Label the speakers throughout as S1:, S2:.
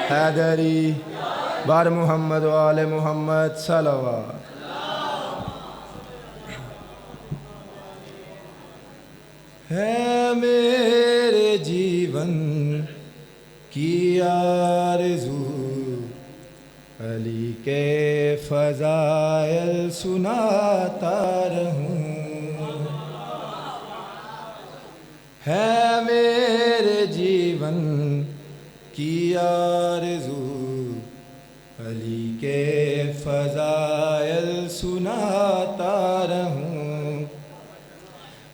S1: حیدری بار محمد و آل محمد صلوات. ہے میرے جیون کی آرزو علی کے فضائل سناتا رہوں. ہے میرے جیون کی آرزو علی کے فضائل سناتا رہوں.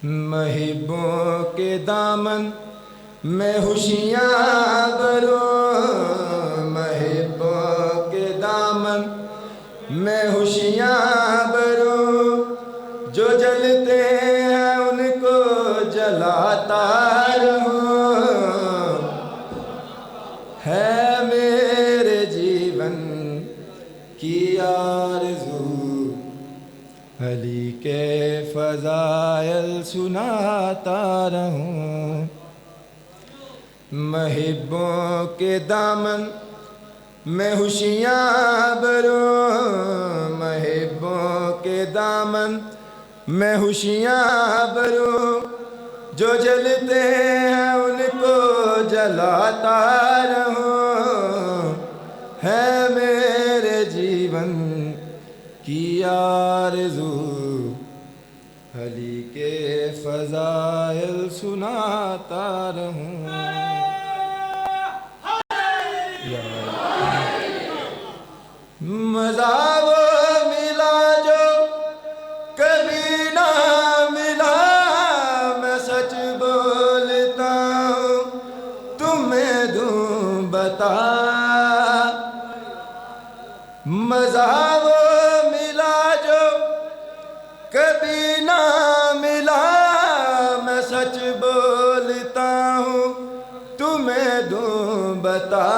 S1: محبوں کے دامن میں خوشیاں بھروں. محبوں کے دامن میں خوشیاں بھروں. جو جلتے ہیں ان کو جلاتا رہوں. ہے میرے جیون کی آرزو علی کے فضائل سناتا رہوں. محبوں کے دامن میں خوشیاں بھروں. محبوں کے دامن میں خوشیاں بھروں. جو جلتے ہیں ان کو جلاتا رہوں. ہے میرے جیون کی آرزو علی کے فضائل سناتا رہوں. مزہ وہ ملا جو کبھی نہ ملا. میں سچ بولتا ہوں تمہیں دوں بتا. مزہ وہ ملا جو کبھی نہ ملا. میں سچ بولتا ہوں تمہیں دوں بتا.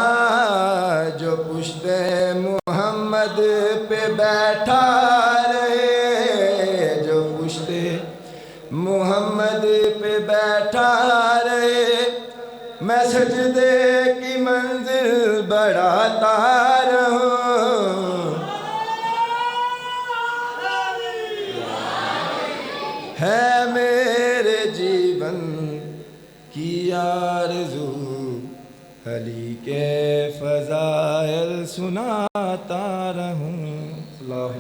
S1: جو پشت محمد پہ بیٹھا رہے. جو پشت محمد پہ بیٹھا رہے. میں سجدے کی منزل بڑھاتا رہوں. ہے میرے جیون کی آرزو علی کے فضائل سناتا رہوں. اللہ